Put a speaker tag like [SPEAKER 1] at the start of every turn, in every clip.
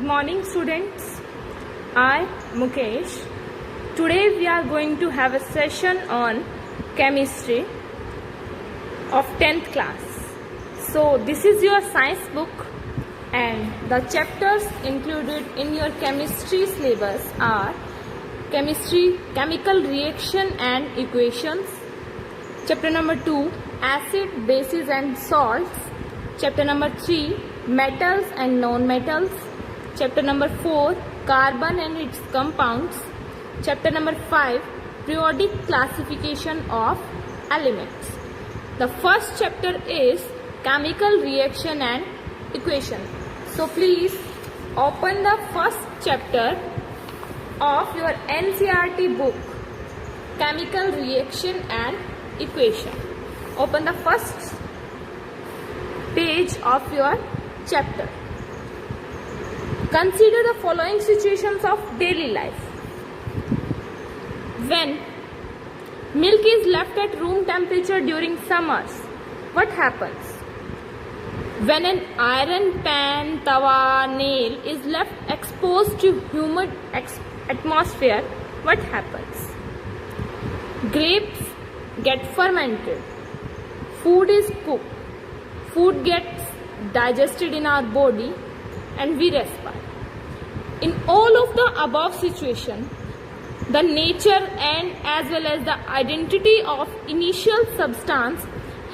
[SPEAKER 1] Good morning, students. I, Mukesh. Today we are going to have a session on chemistry of 10th class. So this is your science book, and the chapters included in your chemistry syllabus are chemistry, chemical reaction and equations. Chapter number 2, acid, bases and salts. Chapter number 3, metals and non-metals. Chapter number 4, carbon and its compounds. Chapter number 5, periodic classification of elements. The first chapter is chemical reaction and equation. So please open the first chapter of your NCERT book, chemical reaction and equation. Open the first page of your chapter. Consider the following situations of daily life. When milk is left at room temperature during summers, what happens? When an iron pan, tawa, nail is left exposed to humid atmosphere, what happens? Grapes get fermented. Food is cooked. Food gets digested in our body and we respire. In all of the above situation, the nature and as well as the identity of initial substance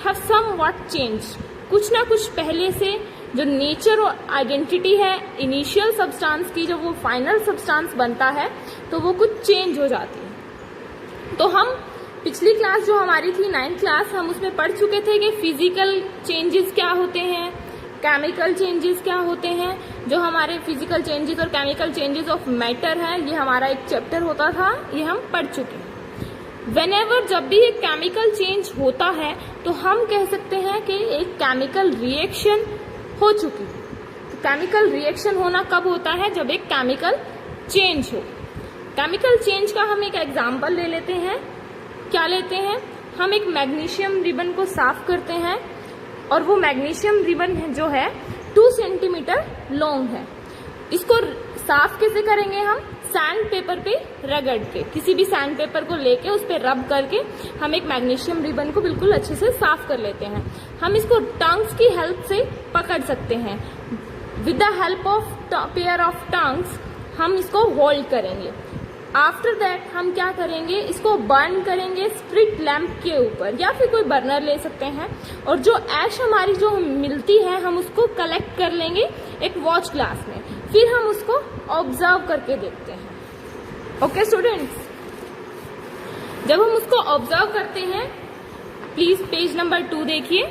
[SPEAKER 1] have somewhat changed. कुछ ना कुछ पहले से जो nature और identity है initial substance की, जब वो फाइनल सब्सटेंस बनता है तो वो कुछ चेंज हो जाती है. तो हम पिछली क्लास जो हमारी थी 9th क्लास, हम उसमें पढ़ चुके थे कि फिजिकल चेंजेस क्या होते हैं, केमिकल चेंजेस क्या होते हैं. जो हमारे फिजिकल चेंजेस और केमिकल चेंजेस ऑफ मैटर है, ये हमारा एक चैप्टर होता था, ये हम पढ़ चुके हैं. Whenever जब भी एक केमिकल चेंज होता है तो हम कह सकते हैं कि एक केमिकल रिएक्शन हो चुकी है. तो केमिकल रिएक्शन होना कब होता है? जब एक केमिकल चेंज हो. केमिकल चेंज का हम एक एग्जांपल ले लेते हैं. क्या लेते हैं? हम एक मैग्नीशियम रिबन को साफ करते हैं और वो मैग्नीशियम रिबन जो है 2 सेंटीमीटर लॉन्ग है. इसको साफ कैसे करेंगे? हम सैंड पेपर पे रगड़ के, किसी भी सैंड पेपर को लेके उस पर रब करके हम एक मैग्नीशियम रिबन को बिल्कुल अच्छे से साफ कर लेते हैं. हम इसको टंग्स की हेल्प से पकड़ सकते हैं. With the help of pair of tongues हम इसको होल्ड करेंगे. आफ्टर दैट हम क्या करेंगे? इसको बर्न करेंगे स्प्रिट लैंप के ऊपर, या फिर कोई बर्नर ले सकते हैं. और जो ऐश हमारी जो मिलती है हम उसको कलेक्ट कर लेंगे एक वॉच ग्लास में. फिर हम उसको ऑब्जर्व करके देखते हैं. ओके स्टूडेंट्स, जब हम उसको ऑब्जर्व करते हैं, प्लीज पेज नंबर 2 देखिए.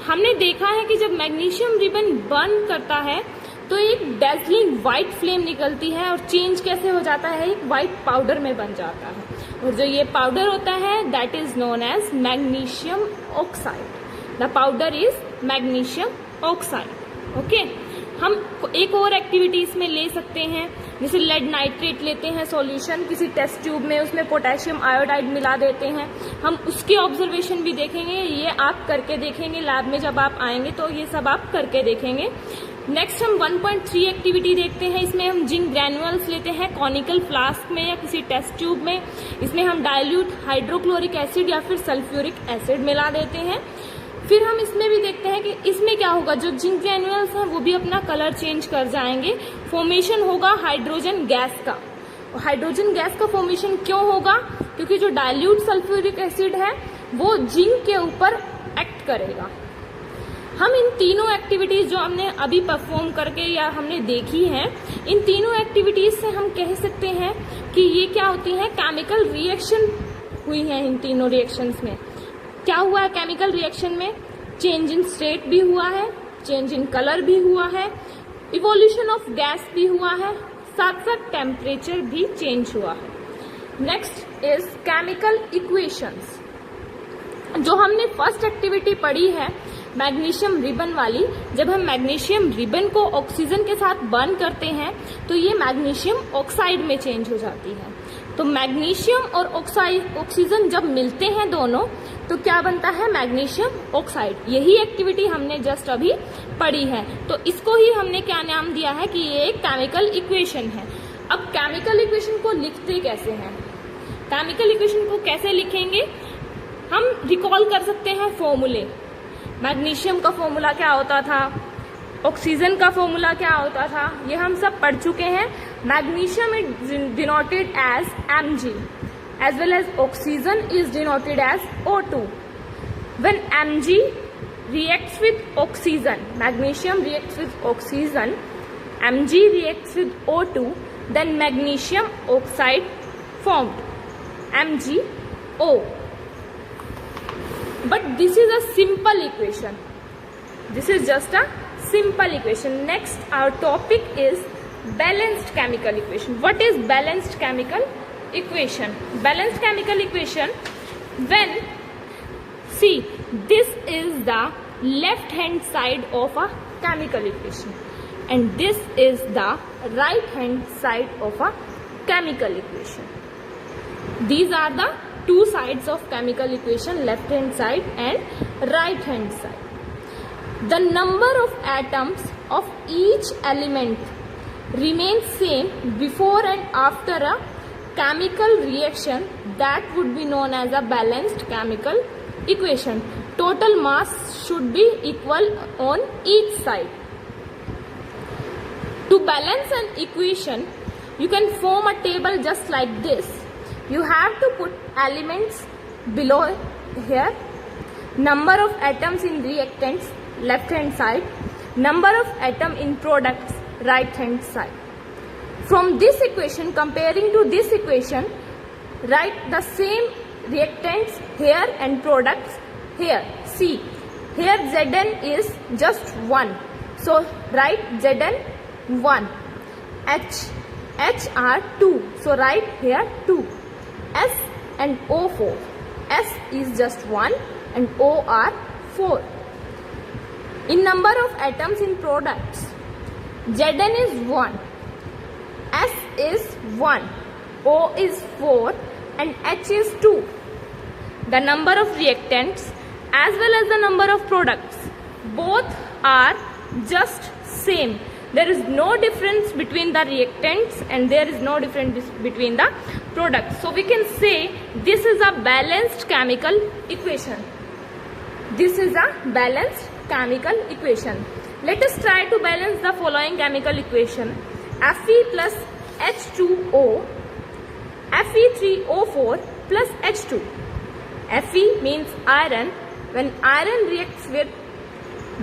[SPEAKER 1] हमने देखा है कि जब मैग्नीशियम रिबन बर्न करता है तो एक डेजलिंग व्हाइट फ्लेम निकलती है और चेंज कैसे हो जाता है? एक व्हाइट पाउडर में बन जाता है. और जो ये पाउडर होता है that is known as magnesium oxide. The powder is magnesium oxide. Okay, हम एक और एक्टिविटीज में ले सकते हैं, जैसे लेड नाइट्रेट लेते हैं सॉल्यूशन किसी टेस्ट ट्यूब में, उसमें पोटेशियम आयोडाइड मिला देते हैं. हम उसके ऑब्जर्वेशन भी देखेंगे. ये आप करके देखेंगे लैब में जब आप आएंगे, तो ये सब आप करके देखेंगे. नेक्स्ट हम 1.3 एक्टिविटी देखते हैं. इसमें हम जिंक ग्रैन्युअल्स लेते हैं कॉनिकल फ्लास्क में या किसी टेस्ट ट्यूब में. इसमें हम डाइल्यूट हाइड्रोक्लोरिक एसिड या फिर सल्फ्यूरिक एसिड मिला देते हैं. फिर हम इसमें भी देखते हैं कि इसमें क्या होगा. जो जिंक ग्रैन्युअल्स हैं वो भी अपना कलर चेंज कर जाएंगे. फॉर्मेशन होगा हाइड्रोजन गैस का. हाइड्रोजन गैस का फॉर्मेशन क्यों होगा? क्योंकि जो डाइल्यूट सल्फ्यूरिक एसिड है वो जिंक के ऊपर एक्ट करेगा. हम इन तीनों एक्टिविटीज जो हमने अभी परफॉर्म करके या हमने देखी हैं, इन तीनों एक्टिविटीज से हम कह सकते हैं कि ये क्या होती है? केमिकल रिएक्शन हुई है. इन तीनों रिएक्शंस में क्या हुआ है? केमिकल रिएक्शन में चेंज इन स्टेट भी हुआ है, चेंज इन कलर भी हुआ है, इवोल्यूशन ऑफ गैस भी हुआ है, साथ साथ टेम्परेचर भी चेंज हुआ है. Next is chemical equations. जो हमने फर्स्ट एक्टिविटी पढ़ी है मैग्नीशियम रिबन वाली, जब हम मैग्नीशियम रिबन को ऑक्सीजन के साथ बर्न करते हैं तो ये मैग्नीशियम ऑक्साइड में चेंज हो जाती है. तो मैग्नीशियम और ऑक्सीजन जब मिलते हैं दोनों, तो क्या बनता है, मैग्नीशियम ऑक्साइड। यही एक्टिविटी हमने जस्ट अभी पढ़ी है, तो इसको ही हमने क्या नाम दिया है कि ये एक केमिकल इक्वेशन है। अब केमिकल इक्वेशन को लिखते कैसे हैं, केमिकल इक्वेशन को कैसे लिखेंगे, हम रिकॉल कर सकते हैं फॉर्मूले। मैग्नीशियम का फॉर्मूला क्या होता था, ऑक्सीजन का फॉर्मूला क्या होता था, ये हम सब पढ़ चुके हैं। Magnesium is denoted as Mg as well as oxygen is denoted as O2. When Mg reacts with oxygen, magnesium reacts with oxygen, Mg reacts with O2, then magnesium oxide formed, MgO. But this is a simple equation. This is just a simple equation. Next, our topic is balanced chemical equation. What is balanced chemical equation? Balanced chemical equation, when, see, this is the left hand side of a chemical equation and this is the right hand side of a chemical equation. These are the two sides of chemical equation, left hand side and right hand side. The number of atoms of each element remains same before and after a chemical reaction, that would be known as a balanced chemical equation. Total mass should be equal on each side. To balance an equation, you can form a table just like this. You have to put elements below here, number of atoms in reactants left hand side, number of atom in products right hand side. From this equation, comparing to this equation, write the same reactants here and products here. See, here Zn is just 1, so write Zn 1. H are 2, so write here 2. S and O 4. S is just 1 and O are 4. In number of atoms in products, Zn is 1, S is 1, O is 4 and H is 2. The number of reactants as well as the number of products, both are just same. There is no difference between the reactants and there is no difference between the products. So we can say this is a balanced chemical equation. This is a balanced chemical equation. Let us try to balance the following chemical equation. Fe plus H2O, Fe3O4 plus H2. Fe means iron. When iron reacts with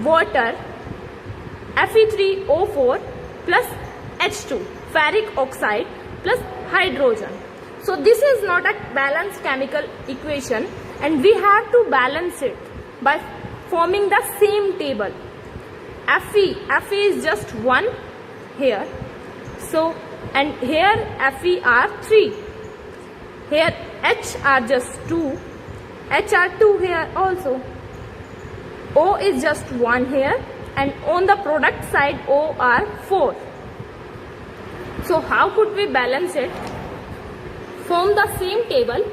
[SPEAKER 1] water, Fe3O4 plus H2, ferric oxide plus hydrogen. So this is not a balanced chemical equation and we have to balance it by forming the same table. Fe is just 1 here, so, and here Fe are 3, here H are just 2, H are 2 here also, O is just 1 here, and on the product side O are 4. So how could we balance it? Form the same table.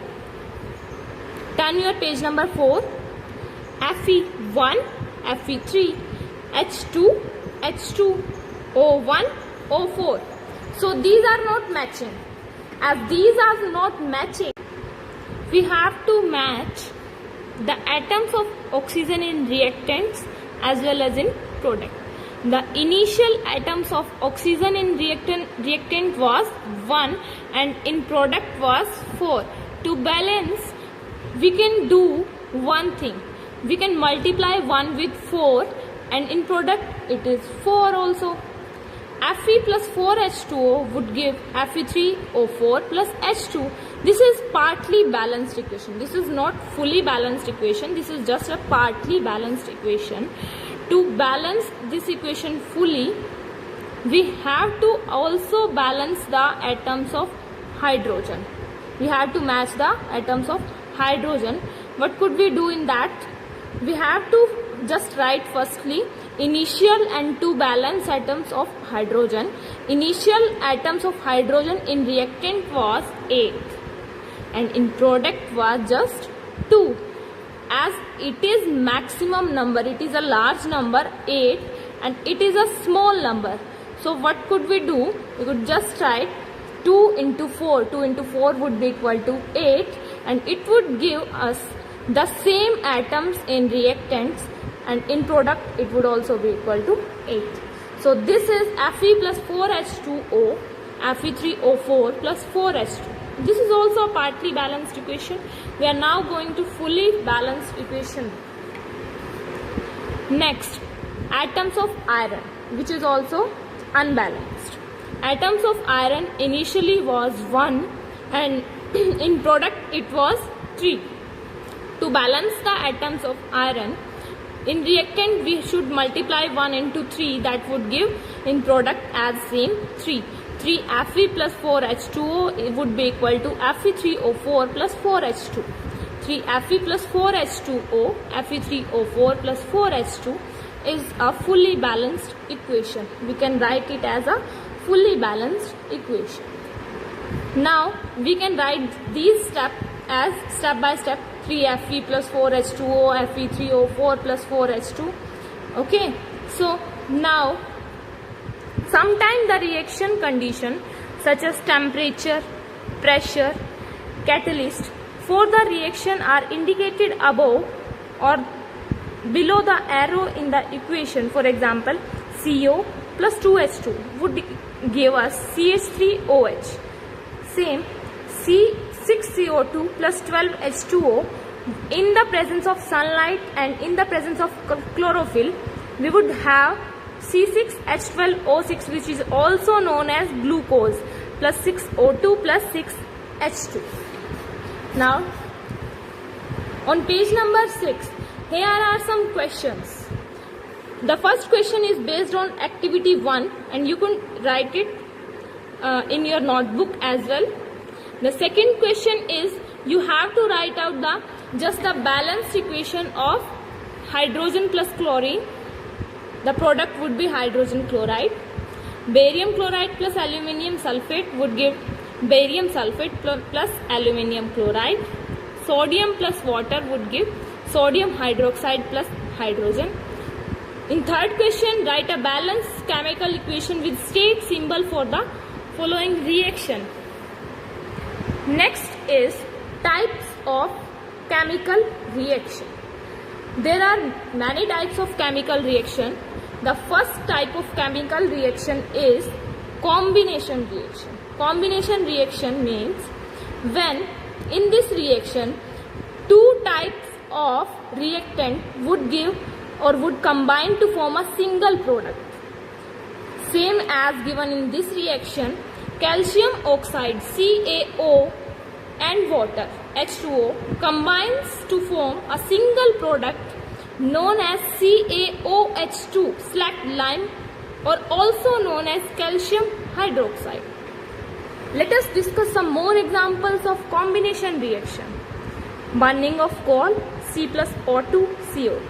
[SPEAKER 1] Turn your page number 4. Fe1, Fe3, H2, H2, O1, O4. So these are not matching. As these are not matching, we have to match the atoms of oxygen in reactants as well as in product. The initial atoms of oxygen in reactant was 1 and in product was 4. To balance, we can do one thing. We can multiply 1 with 4 and in product it is 4 also. Fe plus 4H2O would give Fe3O4 plus H2. This is partly balanced equation. This is not fully balanced equation. This is just a partly balanced equation. To balance this equation fully, we have to also balance the atoms of hydrogen. We have to match the atoms of hydrogen. What could we do in that? We have to just write firstly initial and to balance atoms of hydrogen. Initial atoms of hydrogen in reactant was 8 and in product was just 2. as it is maximum number, it is a large number 8 and it is a small number, so what could we do? We could just write 2 into 4. 2 into 4 would be equal to 8 and it would give us the same atoms in reactants, and in product it would also be equal to 8. So this is Fe plus 4H2O, Fe3O4 plus 4H2. This is also a partly balanced equation. We are now going to fully balanced equation. Next, atoms of iron, which is also unbalanced. Atoms of iron initially was 1 and in product it was 3. To balance the atoms of iron, in reactant we should multiply 1 into 3, that would give in product as same 3. 3 Fe plus 4H2O would be equal to Fe3O4 plus 4H2. 3 Fe plus 4H2O, Fe3O4 plus 4H2 is a fully balanced equation. We can write it as a fully balanced equation. Now we can write these steps as step by step. 3 Fe plus 4H2O, Fe3O4 plus 4H2. Okay, so now sometimes the reaction condition such as temperature, pressure, catalyst for the reaction are indicated above or below the arrow in the equation. For example, CO plus 2H2 would give us CH3OH. Same, C6CO2 plus 12H2O. In the presence of sunlight and in the presence of chlorophyll, we would have C6H12O6, which is also known as glucose, plus 6O2 plus 6H2. Now, on page number 6, here are some questions. The first question is based on activity 1 and you can write it in your notebook as well. The second question is you have to write out just the balanced equation of hydrogen plus chlorine. The product would be hydrogen chloride. Barium chloride plus aluminium sulfate would give barium sulfate plus aluminium chloride. Sodium plus water would give sodium hydroxide plus hydrogen. In third question, write a balanced chemical equation with state symbol for the following reaction. Next is types of chemical reaction. There are many types of chemical reaction. The first type of chemical reaction is combination reaction. Combination reaction means when in this reaction two types of reactant would give or would combine to form a single product. Same as given in this reaction, calcium oxide CaO and water H2O combines to form a single product known as CaOH2 slacked lime, or also known as calcium hydroxide. Let us discuss some more examples of combination reaction. Burning of coal, C plus O2 CO.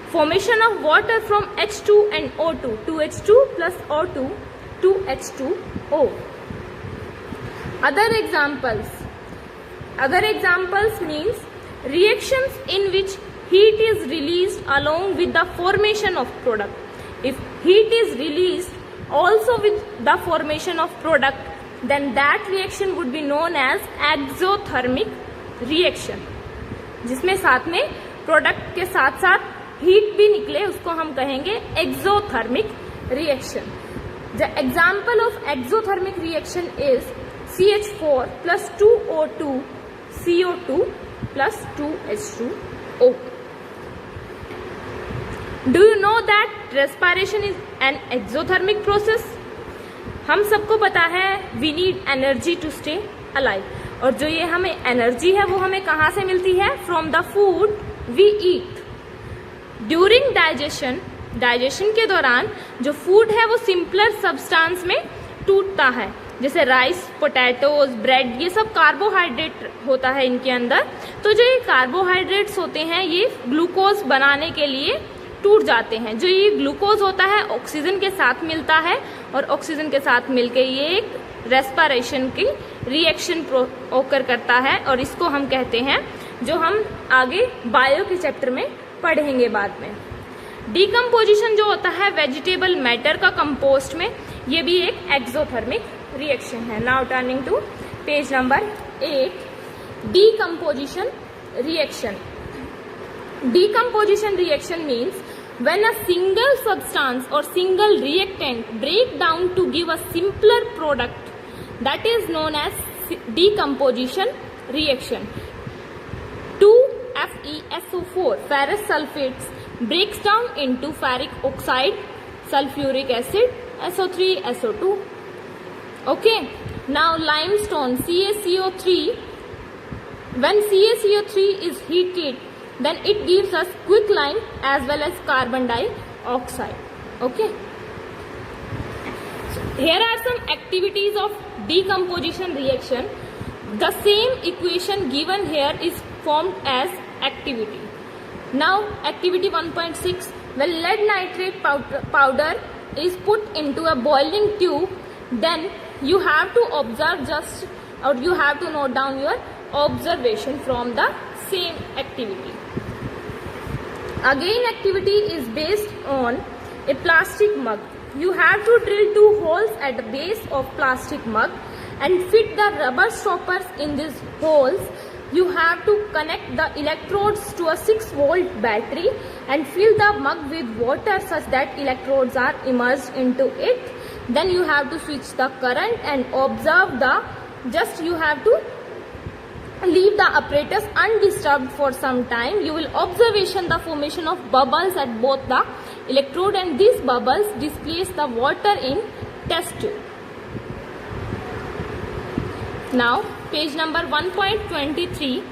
[SPEAKER 1] Formation of water from H2 and O2, 2H2 plus O2, 2H2O. Other examples means reactions in which heat is released along with the formation of product. If heat is released also with the formation of product, then that reaction would be known as exothermic reaction, जिसमें साथ में product के साथ साथ heat भी निकले, उसको हम कहेंगे exothermic reaction. The example of exothermic reaction is CH4 plus 2O2 CO2 plus 2H2O. Do you know that respiration is an exothermic process? हम सबको पता है we need energy to stay alive. और जो ये हमें एनर्जी है वो हमें कहाँ से मिलती है? From the food we eat. During digestion के दौरान जो फूड है वो सिंपलर सब्सटेंस में टूटता है, जैसे राइस, पोटैटोज, ब्रेड, ये सब कार्बोहाइड्रेट होता है इनके अंदर. तो जो ये कार्बोहाइड्रेट्स होते हैं ये ग्लूकोज बनाने के लिए टूट जाते हैं. जो ये ग्लूकोज होता है ऑक्सीजन के साथ मिलता है और ऑक्सीजन के साथ मिलके ये एक रेस्पिरेशन की रिएक्शन ओकर करता है और इसको हम कहते हैं जो हम आगे बायो के चैप्टर में पढ़ेंगे बाद में। डीकम्पोजिशन जो होता है वेजिटेबल मैटर का कंपोस्ट में, ये भी एक एक्सोथर्मिक रिएक्शन है। Now turning to page number 8, decomposition reaction. Decomposition reaction means when a single substance or single reactant break down to give a simpler product, that is known as decomposition reaction. 2FeSO4 ferrous sulfates breaks down into ferric oxide, sulfuric acid, SO3, SO2. Okay, now limestone CaCO3, when CaCO3 is heated, then it gives us quicklime as well as carbon dioxide. Okay, so here are some activities of decomposition reaction. The same equation given here is formed as activity. Now activity 1.6, when lead nitrate powder is put into a boiling tube, then you have to observe you have to note down your observation from the same activity. Again, activity is based on a plastic mug. You have to drill 2 holes at the base of plastic mug and fit the rubber stoppers in these holes. You have to connect the electrodes to a 6-volt battery and fill the mug with water such that electrodes are immersed into it. Then you have to switch the current and observe you have to leave the apparatus undisturbed for some time. You will observation the formation of bubbles at both the electrode, and these bubbles displace the water in test tube. Now page number 1.23,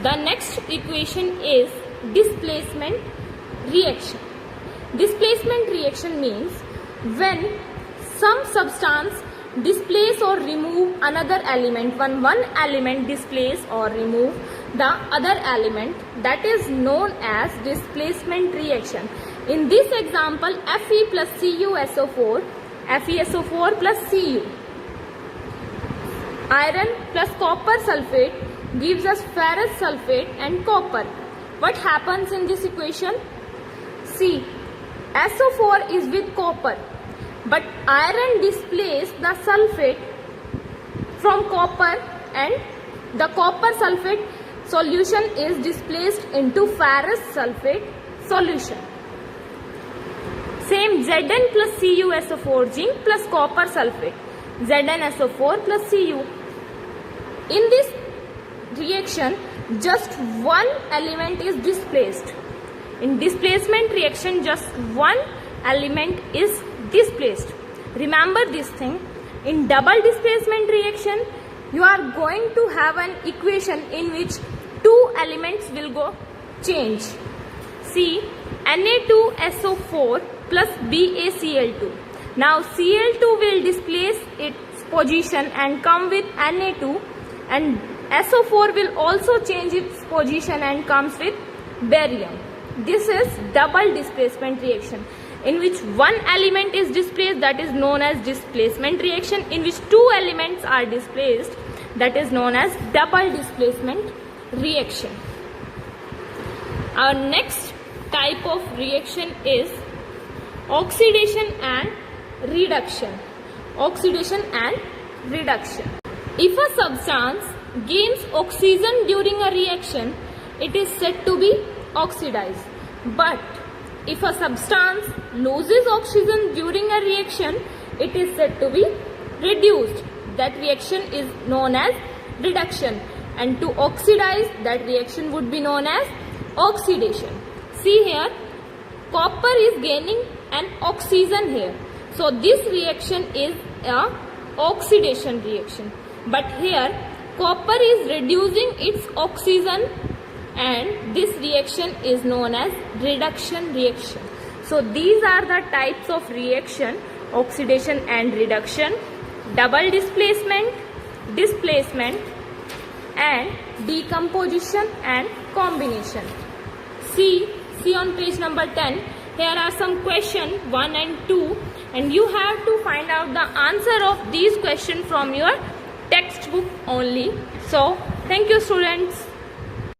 [SPEAKER 1] the next equation is displacement reaction. Displacement reaction means when some substance displace or remove another element. When one element displace or remove the other element, that is known as displacement reaction. In this example, Fe plus CuSO4, FeSO4 plus Cu, iron plus copper sulfate gives us ferrous sulfate and copper. What happens in this equation? See, SO4 is with copper, but iron displaces the sulfate from copper and the copper sulfate solution is displaced into ferrous sulfate solution. Same, Zn plus CuSO4, zinc plus copper sulfate, ZnSO4 plus Cu. In this reaction, just one element is displaced. In displacement reaction, just one element is displaced. Remember this thing. In double displacement reaction, you are going to have an equation in which 2 elements will go change. See, Na2SO4 plus BaCl2. Now Cl2 will displace its position and come with Na2, and SO4 will also change its position and comes with barium. This is double displacement reaction, in which one element is displaced, that is known as displacement reaction. In which 2 elements are displaced, that is known as double displacement reaction. Our next type of reaction is oxidation and reduction. Oxidation and reduction. If a substance gains oxygen during a reaction, it is said to be oxidized. But if a substance loses oxygen during a reaction, it is said to be reduced. That reaction is known as reduction. And to oxidize, that reaction would be known as oxidation. See here, copper is gaining an oxygen here. So this reaction is a oxidation reaction. But here, copper is reducing its oxygen, and this reaction is known as reduction reaction. So these are the types of reaction: oxidation and reduction, double displacement, displacement, and decomposition and combination. See on page number 10. Here are some questions 1 and 2, and you have to find out the answer of these questions from your textbook only. So thank you, students.